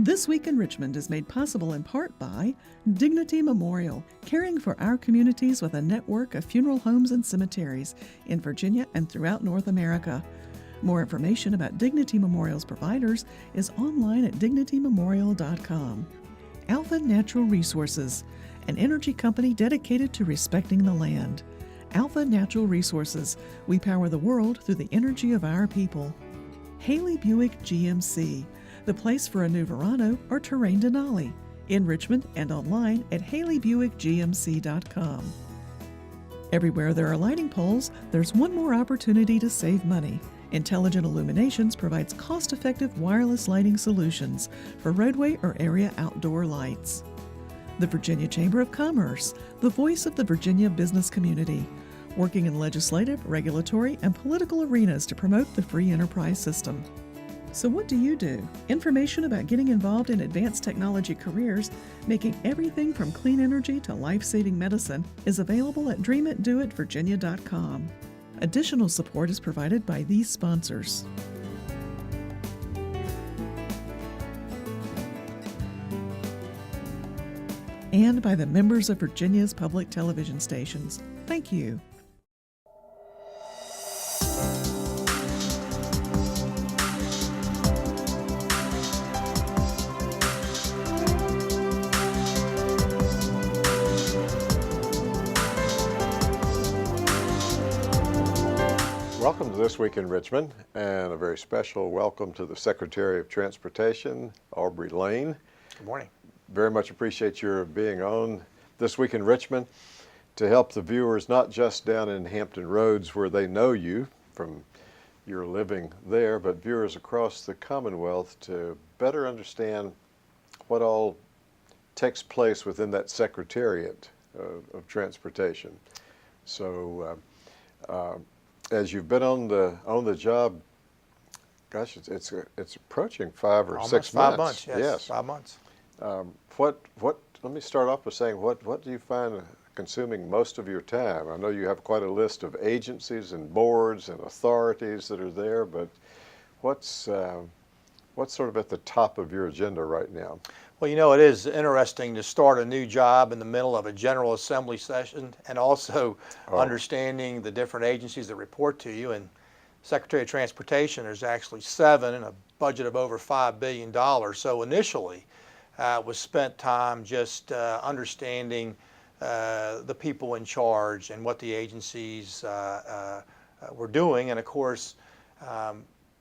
This Week in Richmond is made possible in part by Dignity Memorial, caring for our communities with a network of funeral homes and cemeteries in Virginia and throughout North America. More information about Dignity Memorial's providers is online at dignitymemorial.com. Alpha Natural Resources, an energy company dedicated to respecting the land. Alpha Natural Resources, we power the world through the energy of our people. Haley Buick GMC, the place for a new Verano or Terrain Denali, in Richmond and online at haleybuickgmc.com. Everywhere there are lighting poles, there's one more opportunity to save money. Intelligent Illuminations provides cost-effective wireless lighting solutions for roadway or area outdoor lights. The Virginia Chamber of Commerce, the voice of the Virginia business community, working in legislative, regulatory, and political arenas to promote the free enterprise system. So what do you do? Information about getting involved in advanced technology careers, making everything from clean energy to life-saving medicine, is available at dreamitdoitvirginia.com. Additional support is provided by these sponsors. And by the members of Virginia's public television stations. Thank you. Welcome to This Week in Richmond, and a very special welcome to the Secretary of Transportation, Aubrey Lane. Good morning. Very much appreciate your being on This Week in Richmond to help the viewers, not just down in Hampton Roads where they know you from your living there, but viewers across the Commonwealth to better understand what all takes place within that Secretariat of Transportation. So, as you've been on the job, gosh, it's approaching 5 or 6 months. Almost 5 months. Yes. 5 months. Let me start off by saying, what do you find consuming most of your time? I know you have quite a list of agencies and boards and authorities that are there, but what's sort of at the top of your agenda right now? Well, you know, it is interesting to start a new job in the middle of a General Assembly session and also understanding the different agencies that report to you. And Secretary of Transportation, there's actually 7 and a budget of over $5 billion. So initially was spent time just understanding the people in charge and what the agencies were doing. And of course,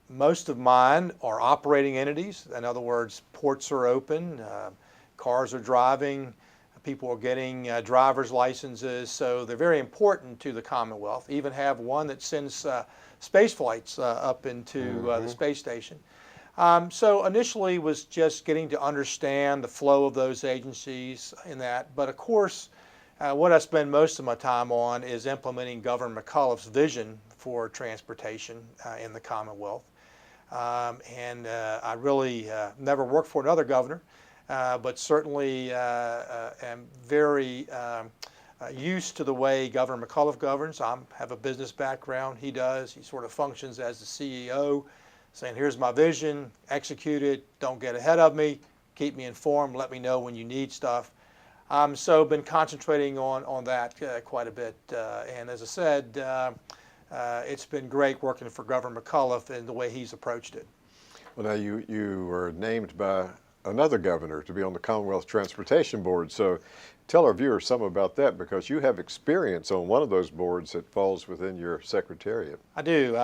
most of mine are operating entities. In other words, ports are open, cars are driving, people are getting driver's licenses. So they're very important to the Commonwealth. Even have one that sends space flights up into the space station. So initially was just getting to understand the flow of those agencies in that. But of course, what I spend most of my time on is implementing Governor McAuliffe's vision for transportation in the Commonwealth. I really never worked for another governor, but certainly am very used to the way Governor McAuliffe governs. I have a business background. He does. He sort of functions as the CEO, saying, here's my vision, execute it, don't get ahead of me, keep me informed, let me know when you need stuff. So been concentrating on that quite a bit. And as I said, it's been great working for Governor McAuliffe and the way he's approached it. Well, now you were named by another governor to be on the Commonwealth Transportation Board. So tell our viewers some about that, because you have experience on one of those boards that falls within your secretariat. I do.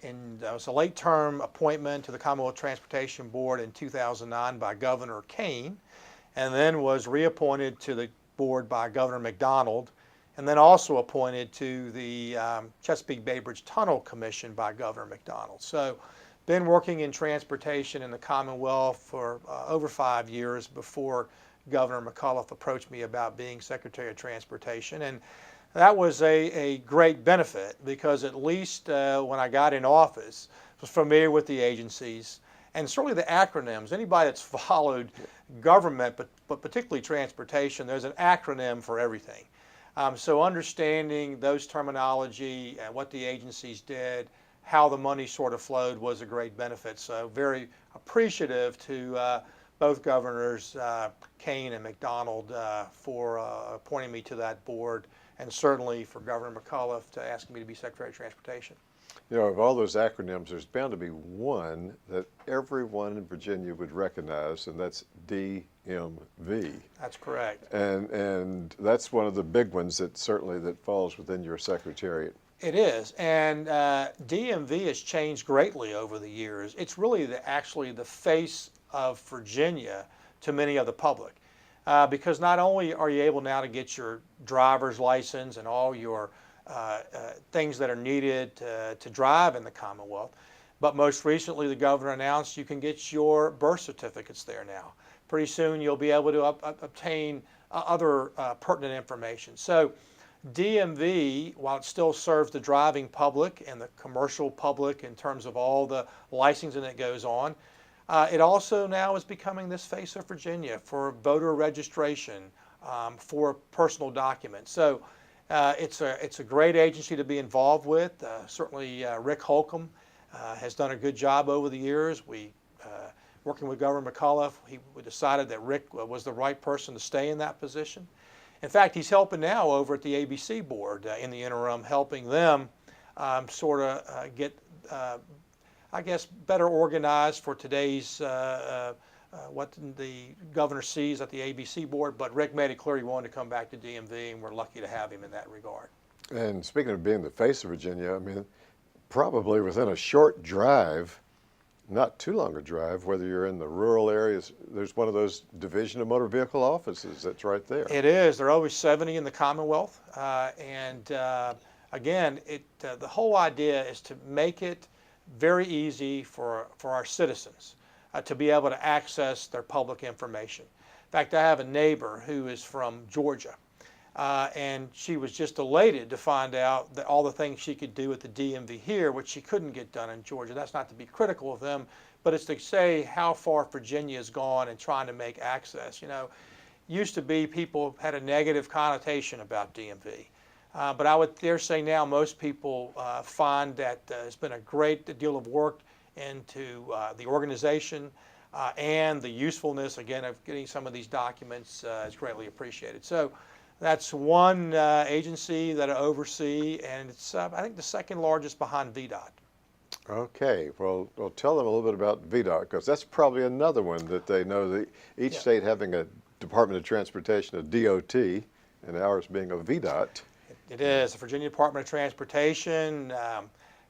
It was a late term appointment to the Commonwealth Transportation Board in 2009 by Governor Kane, and then was reappointed to the board by Governor McDonald, and then also appointed to the Chesapeake Bay Bridge Tunnel Commission by Governor McDonald. So been working in transportation in the Commonwealth for over 5 years before Governor McAuliffe approached me about being Secretary of Transportation. And that was a great benefit, because at least when I got in office, I was familiar with the agencies and certainly the acronyms. Anybody that's followed government, but particularly transportation, there's an acronym for everything. So understanding those terminology and what the agencies did, how the money sort of flowed, was a great benefit. So very appreciative to both governors, Kane and McDonald, for appointing me to that board, and certainly for Governor McAuliffe to ask me to be Secretary of Transportation. You know, of all those acronyms, there's bound to be one that everyone in Virginia would recognize, and that's DMV. That's correct. And that's one of the big ones that certainly that falls within your secretariat. It is, and DMV has changed greatly over the years. It's really actually the face of Virginia to many of the public, because not only are you able now to get your driver's license and all your things that are needed to drive in the Commonwealth, but most recently the governor announced you can get your birth certificates there now. Pretty soon you'll be able to obtain other pertinent information. So DMV, while it still serves the driving public and the commercial public in terms of all the licensing that goes on, it also now is becoming this face of Virginia for voter registration, for personal documents. So it's a great agency to be involved with. Certainly Rick Holcomb has done a good job over the years. Working with Governor McAuliffe, we decided that Rick was the right person to stay in that position. In fact, he's helping now over at the ABC board in the interim, helping them sort of get, I guess, better organized for today's what the governor sees at the ABC board. But Rick made it clear he wanted to come back to DMV, and we're lucky to have him in that regard. And speaking of being the face of Virginia, I mean, probably within a short drive, not too long a drive, whether you're in the rural areas, there's one of those Division of Motor Vehicle offices that's right there. It is. There are over 70 in the Commonwealth. Again, the whole idea is to make it very easy for our citizens to be able to access their public information. In fact, I have a neighbor who is from Georgia, and she was just elated to find out that all the things she could do at the DMV here, which she couldn't get done in Georgia. That's not to be critical of them, but it's to say how far Virginia has gone in trying to make access. You know, used to be people had a negative connotation about DMV. But I would dare say now most people find that there's been a great deal of work into the organization and the usefulness, again, of getting some of these documents is greatly appreciated. So that's one agency that I oversee, and it's, I think, the second largest behind VDOT. Okay, well, tell them a little bit about VDOT, because that's probably another one that they know, that each state having a Department of Transportation, a DOT, and ours being a VDOT. It is. The Virginia Department of Transportation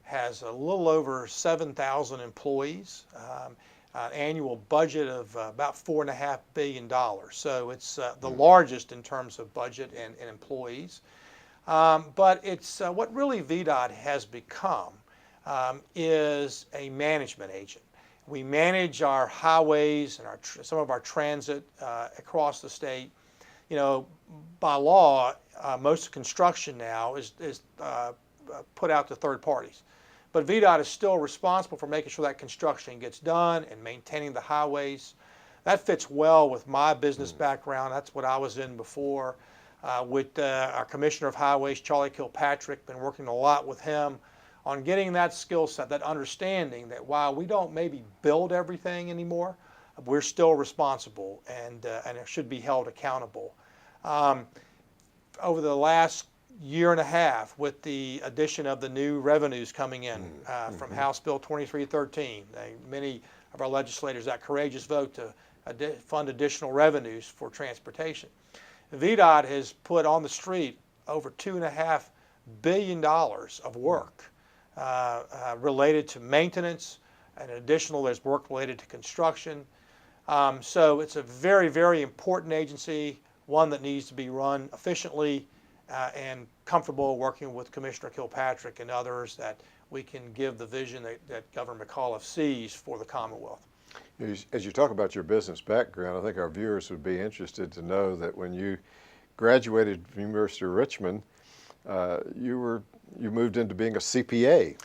has a little over 7,000 employees, an annual budget of about $4.5 billion. So it's the largest in terms of budget and employees. But it's what really VDOT has become is a management agent. We manage our highways and some of our transit across the state. You know, by law, most construction now is put out to third parties. But VDOT is still responsible for making sure that construction gets done and maintaining the highways. That fits well with my business background. That's what I was in before. With our Commissioner of Highways, Charlie Kilpatrick, been working a lot with him on getting that skill set, that understanding that while we don't maybe build everything anymore, we're still responsible and it should be held accountable. Over the last year and a half, with the addition of the new revenues coming in from House Bill 2313, many of our legislators that courageous vote to fund additional revenues for transportation. VDOT has put on the street over $2.5 billion of work related to maintenance, and additional there's work related to construction. So it's a very, very important agency, one that needs to be run efficiently and comfortable working with Commissioner Kilpatrick and others, that we can give the vision that Governor McAuliffe sees for the Commonwealth. As you talk about your business background, I think our viewers would be interested to know that when you graduated from University of Richmond, you moved into being a CPA,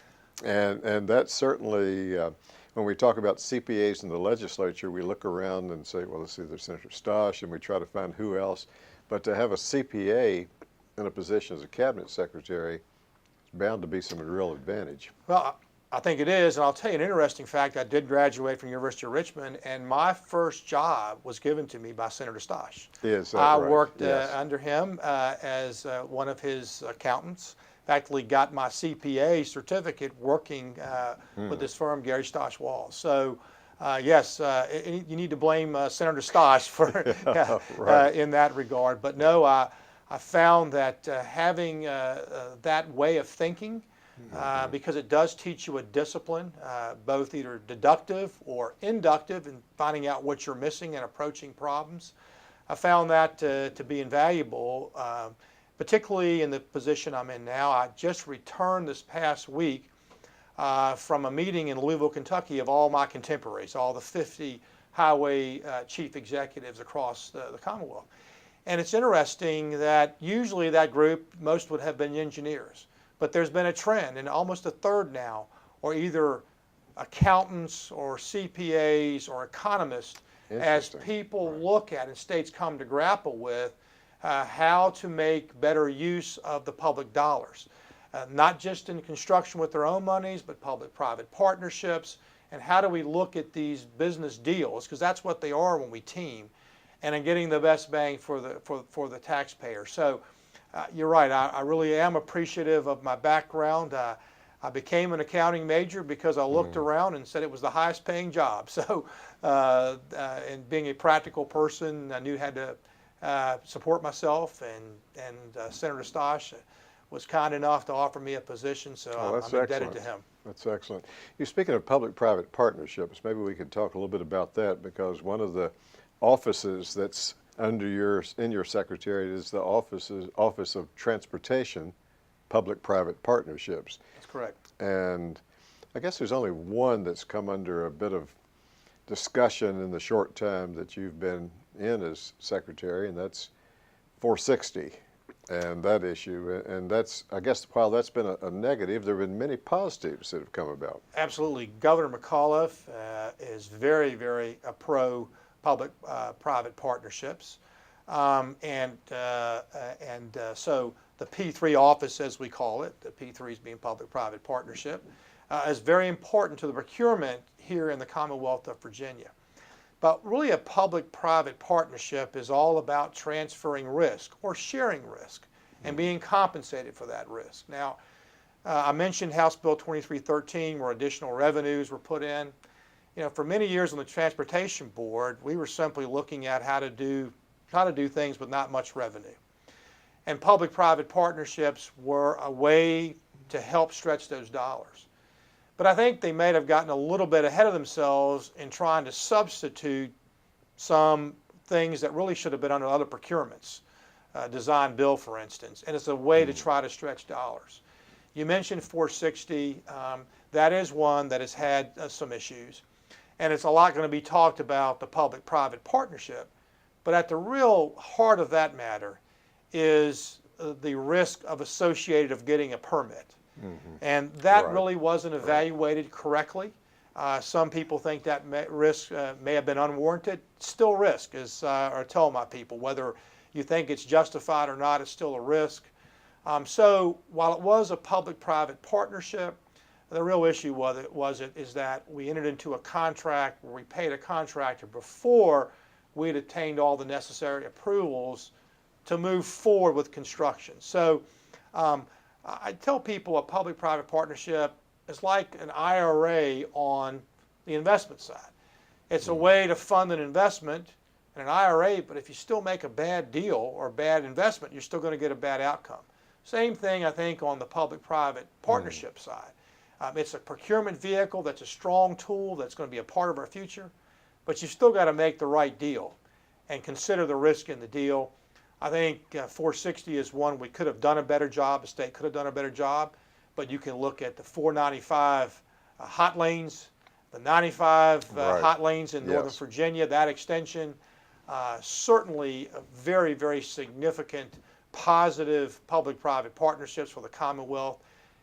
and that certainly, when we talk about CPAs in the legislature, we look around and say, well, let's see, there's Senator Stosh, and we try to find who else. But to have a CPA in a position as a cabinet secretary is bound to be some real advantage. Well, I think it is, and I'll tell you an interesting fact. I did graduate from University of Richmond, and my first job was given to me by Senator Stosh. Is that I right? worked Yes. under him as one of his accountants. In fact, he got my CPA certificate working with this firm, Gary Stosh Walls. So, yes, you need to blame Senator Stosh for Right. in that regard. But no, I found that having that way of thinking, because it does teach you a discipline, both either deductive or inductive in finding out what you're missing and approaching problems. I found that to be invaluable, particularly in the position I'm in now. I just returned this past week from a meeting in Louisville, Kentucky of all my contemporaries, all the 50 highway chief executives across the Commonwealth. And it's interesting that usually that group, most would have been engineers. But there's been a trend, and almost a third now, are either accountants or CPAs or economists, as Interesting. people look at and states come to grapple with how to make better use of the public dollars. Not just in construction with their own monies, but public-private partnerships, and how do we look at these business deals, because that's what they are when we team, and in getting the best bang for the taxpayer. So you're right, I really am appreciative of my background. I became an accounting major because I looked around and said it was the highest paying job. So, and being a practical person, I knew how to support myself, and Senator Stosh was kind enough to offer me a position, so that's I'm indebted excellent. to him. That's excellent. You speaking of public-private partnerships, maybe we could talk a little bit about that, because one of the offices that's under in your secretariat is the Office of Transportation, Public-Private Partnerships. That's correct. And I guess there's only one that's come under a bit of discussion in the short time that you've been in as secretary, and that's 460 and that issue. And that's, I guess, while that's been a negative, there have been many positives that have come about. Absolutely. Governor McAuliffe is very, very pro public-private partnerships. So the P3 office, as we call it, the P3s being public-private partnership, is very important to the procurement here in the Commonwealth of Virginia. But really a public-private partnership is all about transferring risk or sharing risk and being compensated for that risk. Now, I mentioned House Bill 2313, where additional revenues were put in. You know, for many years on the Transportation Board, we were simply looking at how to do things with not much revenue. And public-private partnerships were a way to help stretch those dollars. But I think they may have gotten a little bit ahead of themselves in trying to substitute some things that really should have been under other procurements, design bill, for instance, and it's a way to try to stretch dollars. You mentioned 460. That is one that has had some issues. And it's a lot going to be talked about the public-private partnership. But at the real heart of that matter is the risk associated of getting a permit. And that Right. really wasn't evaluated correctly. Some people think that risk may have been unwarranted. Still risk, as I tell my people. Whether you think it's justified or not, it's still a risk. So while it was a public-private partnership, the real issue is that we entered into a contract where we paid a contractor before we had attained all the necessary approvals to move forward with construction. So I tell people a public-private partnership is like an IRA on the investment side. It's a way to fund an investment in an IRA, but if you still make a bad deal or a bad investment, you're still going to get a bad outcome. Same thing, I think, on the public-private partnership side. It's a procurement vehicle that's a strong tool that's going to be a part of our future, but you've still got to make the right deal and consider the risk in the deal. I think 460 is one we could have done a better job, the state could have done a better job, but you can look at the 495 hot lanes, the 95 Right. hot lanes in Northern Yes. Virginia, that extension, certainly a very, very significant positive public-private partnerships for the Commonwealth.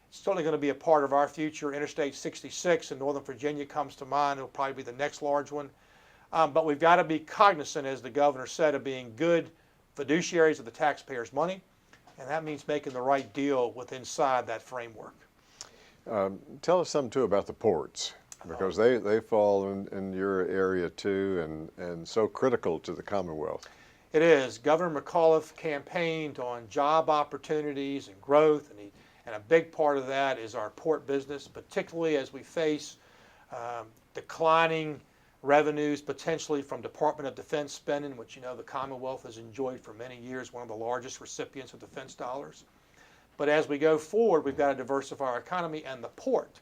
It's certainly going to be a part of our future. Interstate 66 in Northern Virginia comes to mind. It'll probably be the next large one. But we've got to be cognizant, as the governor said, of being good fiduciaries of the taxpayers' money, and that means making the right deal inside that framework. Tell us something too about the ports, because they fall in your area too, and so critical to the Commonwealth. It is. Governor McAuliffe campaigned on job opportunities and growth, and a big part of that is our port business, particularly as we face declining revenues potentially from Department of Defense spending, which the Commonwealth has enjoyed for many years, one of the largest recipients of defense dollars. But as we go forward, we've got to diversify our economy, and the port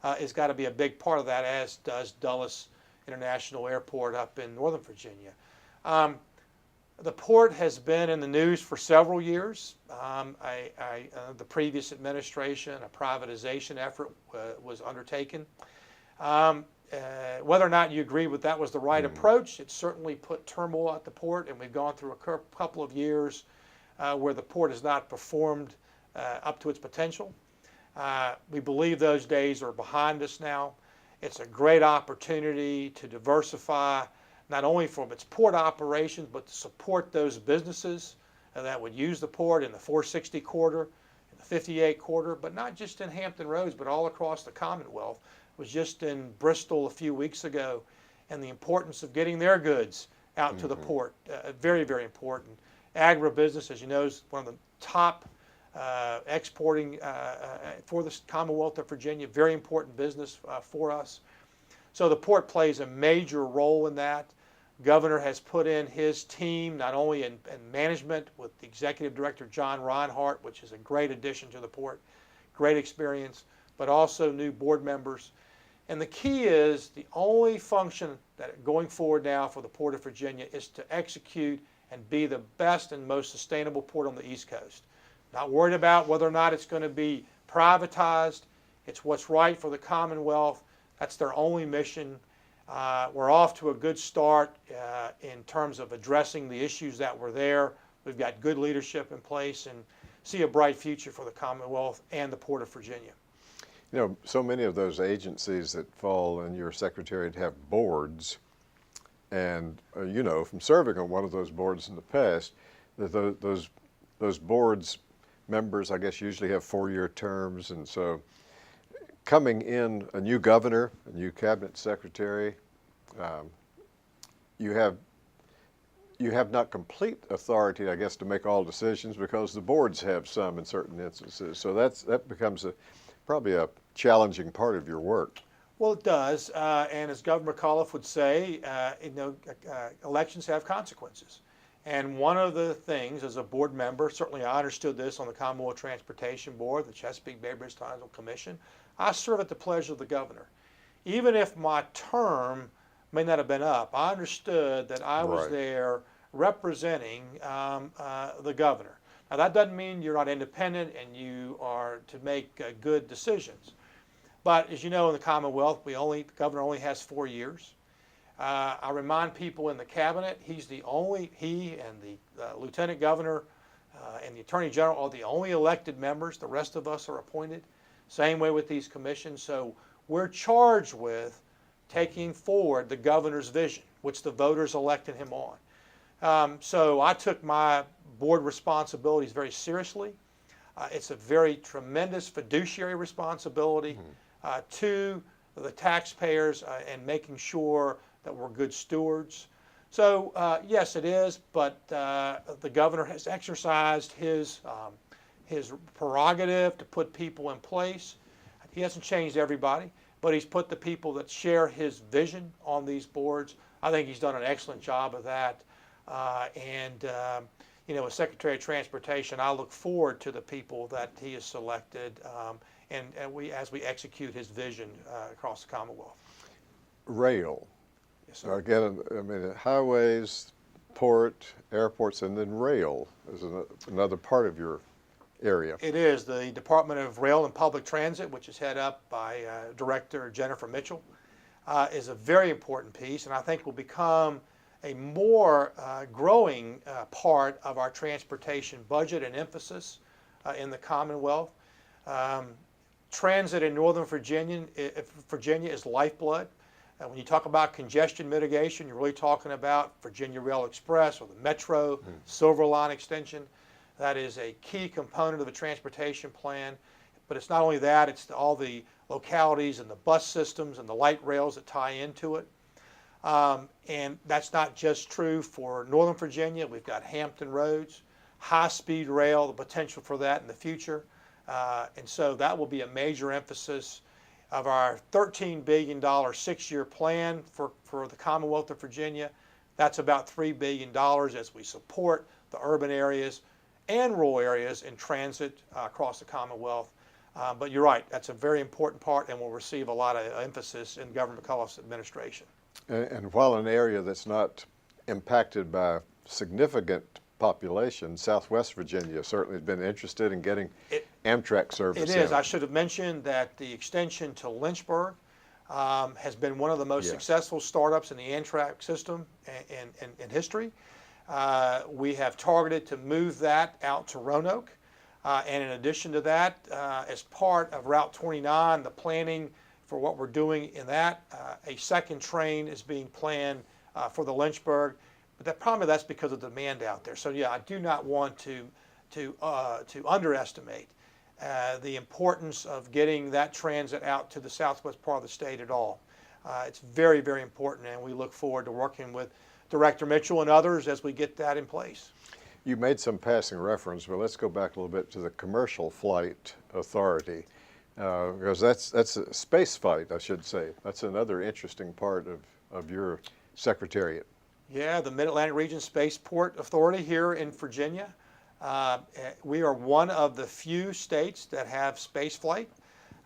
has got to be a big part of that, as does Dulles International Airport up in Northern Virginia. The port has been in the news for several years. The previous administration, a privatization effort was undertaken. Whether or not you agree with that was the right approach, it certainly put turmoil at the port, and we've gone through a couple of years where the port has not performed up to its potential. We believe those days are behind us now. It's a great opportunity to diversify, not only from its port operations, but to support those businesses that would use the port in the 460 corridor, in the 58 corridor, but not just in Hampton Roads, but all across the Commonwealth. Was just in Bristol a few weeks ago, and the importance of getting their goods out to the port, very, very important. Agribusiness, as you know, is one of the top exporting for the Commonwealth of Virginia, very important business for us. So the port plays a major role in that. Governor has put in his team, not only in management with the Executive Director John Reinhart, which is a great addition to the port, great experience, but also new board members. And the key is the only function that going forward now for the Port of Virginia is to execute and be the best and most sustainable port on the East Coast. Not worried about whether or not it's going to be privatized. It's what's right for the Commonwealth. That's their only mission. We're off to a good start in terms of addressing the issues that were there. We've got good leadership in place and see a bright future for the Commonwealth and the Port of Virginia. So many of those agencies that fall in your secretariat have boards, and from serving on one of those boards in the past, that those boards members, I guess, usually have 4-year terms, and so coming in a new governor, a new cabinet secretary, you have not complete authority, I guess, to make all decisions, because the boards have some in certain instances. So that becomes probably a challenging part of your work. Well, it does, and as Governor McAuliffe would say, elections have consequences. And one of the things, as a board member, certainly I understood this on the Commonwealth Transportation Board, the Chesapeake Bay Bridge Triangle Commission, I serve at the pleasure of the governor. Even if my term may not have been up, I understood that I was there representing the governor. Now, that doesn't mean you're not independent and you are to make good decisions. But as you know, in the Commonwealth, the governor only has 4 years. I remind people in the cabinet, he and the lieutenant governor and the attorney general are the only elected members. The rest of us are appointed. Same way with these commissions. So we're charged with taking forward the governor's vision, which the voters elected him on. So I took my board responsibilities very seriously. It's a very tremendous fiduciary responsibility to the taxpayers and making sure that we're good stewards. So yes, it is, but the governor has exercised his prerogative to put people in place. He hasn't changed everybody, but he's put the people that share his vision on these boards. I think he's done an excellent job of that. As Secretary of Transportation, I look forward to the people that he has selected, as we execute his vision across the Commonwealth. Rail. Yes, sir. Again, I mean, highways, port, airports, and then rail is another part of your area. It is. The Department of Rail and Public Transit, which is head up by Director Jennifer Mitchell, is a very important piece, and I think will become a more growing part of our transportation budget and emphasis in the Commonwealth. Transit in Northern Virginia is lifeblood. When you talk about congestion mitigation, you're really talking about Virginia Rail Express or the Metro, Silver Line extension. That is a key component of the transportation plan. But it's not only that, it's all the localities and the bus systems and the light rails that tie into it. And that's not just true for Northern Virginia. We've got Hampton Roads, high-speed rail, the potential for that in the future. And so that will be a major emphasis of our $13 billion 6-year plan for the Commonwealth of Virginia. That's about $3 billion as we support the urban areas and rural areas in transit across the Commonwealth. But you're right, that's a very important part and will receive a lot of emphasis in Governor McAuliffe's administration. And while an area that's not impacted by significant population, Southwest Virginia certainly has been interested in getting Amtrak service. It is. I should have mentioned that the extension to Lynchburg has been one of the most successful startups in the Amtrak system in history. We have targeted to move that out to Roanoke. And in addition to that, as part of Route 29, the planning for what we're doing in that, a second train is being planned for the Lynchburg. But probably that's because of the demand out there. So yeah, I do not want to underestimate the importance of getting that transit out to the southwest part of the state at all. It's very, very important, and we look forward to working with Director Mitchell and others as we get that in place. You made some passing reference, but let's go back a little bit to the Commercial Flight Authority, because that's a space flight, I should say. That's another interesting part of your secretariat. Yeah, the Mid-Atlantic Region Spaceport Authority here in Virginia. We are one of the few states that have space flight.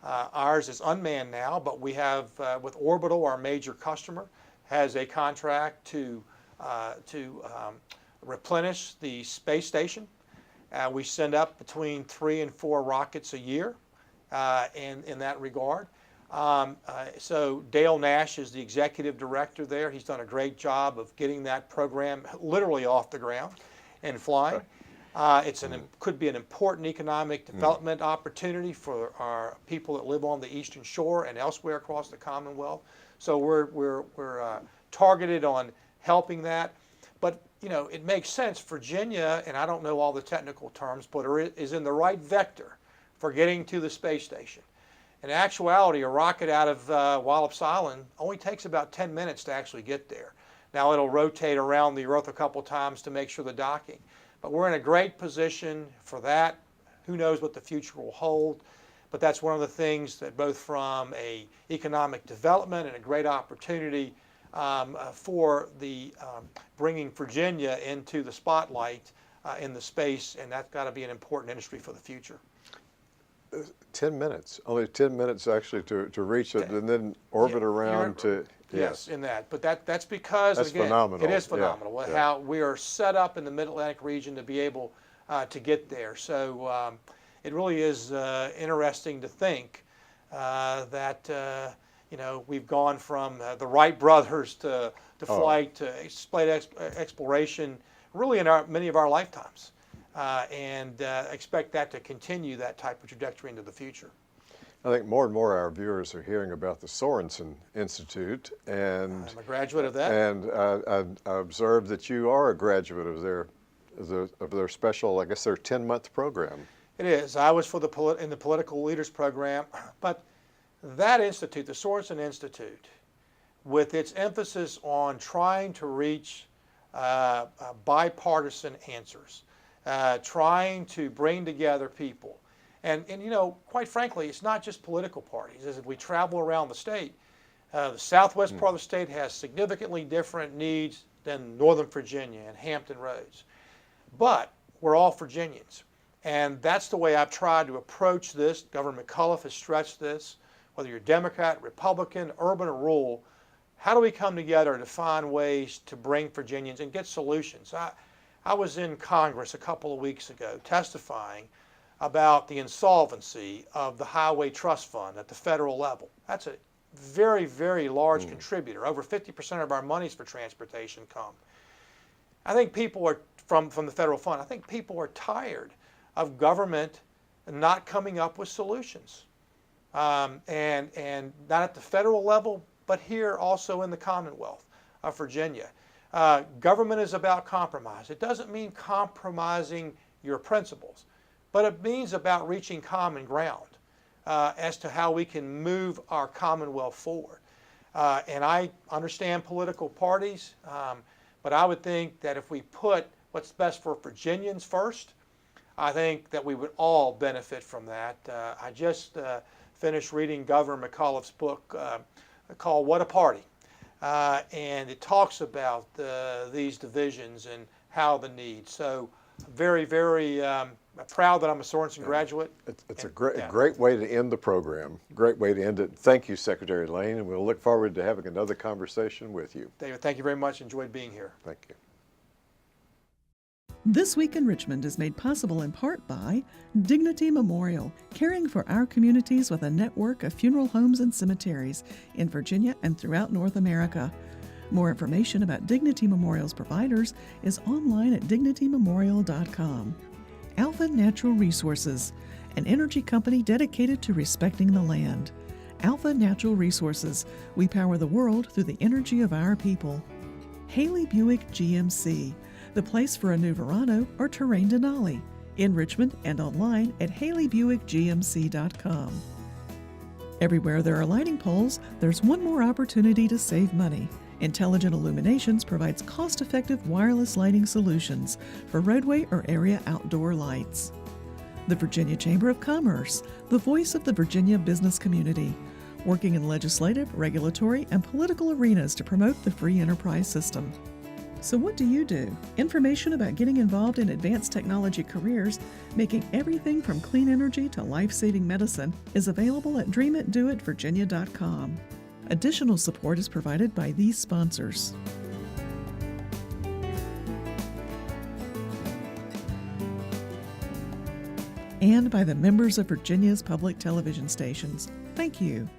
Ours is unmanned now, but we have, with Orbital, our major customer, has a contract to replenish the space station. We send up between 3 and 4 rockets a year in that regard. So Dale Nash is the executive director there. He's done a great job of getting that program literally off the ground and flying. Could be an important economic development opportunity for our people that live on the Eastern Shore and elsewhere across the Commonwealth. So we're targeted on helping that. But you know, it makes sense. Virginia, and I don't know all the technical terms, but is in the right vector for getting to the space station. In actuality, a rocket out of Wallops Island only takes about 10 minutes to actually get there. Now it'll rotate around the Earth a couple times to make sure the docking. But we're in a great position for that. Who knows what the future will hold? But that's one of the things that both from a economic development and a great opportunity for the bringing Virginia into the spotlight in the space, and that's got to be an important industry for the future. 10 minutes, only 10 minutes actually to reach it and then orbit around to. Yes, in that. But that's because, that's again, phenomenal. It is phenomenal how we are set up in the Mid-Atlantic region to be able to get there. So it really is interesting to think that you know, we've gone from the Wright brothers to flight to space exploration really in many of our lifetimes. And expect that to continue that type of trajectory into the future. I think more and more our viewers are hearing about the Sorensen Institute, and I'm a graduate of that. And I observed that you are a graduate of their special, I guess, their 10-month program. It is. I was in the Political Leaders Program, but that institute, the Sorensen Institute, with its emphasis on trying to reach bipartisan answers. Trying to bring together people. And you know, quite frankly, it's not just political parties. As we travel around the state, the southwest part of the state has significantly different needs than Northern Virginia and Hampton Roads. But we're all Virginians. And that's the way I've tried to approach this. Governor McAuliffe has stressed this. Whether you're Democrat, Republican, urban or rural, how do we come together to find ways to bring Virginians and get solutions? I was in Congress a couple of weeks ago testifying about the insolvency of the Highway Trust Fund at the federal level. That's a very, very large contributor. Over 50% of our monies for transportation come. I think people are, from the federal fund, I think people are tired of government not coming up with solutions. And not at the federal level, but here also in the Commonwealth of Virginia. Government is about compromise. It doesn't mean compromising your principles, but it means about reaching common ground. as to how we can move our Commonwealth forward. And I understand political parties, but I would think that if we put what's best for Virginians first, I think that we would all benefit from that. I just finished reading Governor McAuliffe's book called What a Party. And it talks about these divisions and how the need. So very, very proud that I'm a Sorensen graduate. It's a great way to end the program. Great way to end it. Thank you, Secretary Lane, and we'll look forward to having another conversation with you. David, thank you very much. Enjoyed being here. Thank you. This Week in Richmond is made possible in part by Dignity Memorial, caring for our communities with a network of funeral homes and cemeteries in Virginia and throughout North America. More information about Dignity Memorial's providers is online at dignitymemorial.com. Alpha Natural Resources, an energy company dedicated to respecting the land. Alpha Natural Resources, we power the world through the energy of our people. Haley Buick GMC, the place for a new Verano or Terrain Denali, in Richmond and online at haleybuickgmc.com. Everywhere there are lighting poles, there's one more opportunity to save money. Intelligent Illuminations provides cost-effective wireless lighting solutions for roadway or area outdoor lights. The Virginia Chamber of Commerce, the voice of the Virginia business community, working in legislative, regulatory, and political arenas to promote the free enterprise system. So what do you do? Information about getting involved in advanced technology careers, making everything from clean energy to life-saving medicine, is available at dreamitdoitvirginia.com. Additional support is provided by these sponsors. And by the members of Virginia's public television stations. Thank you.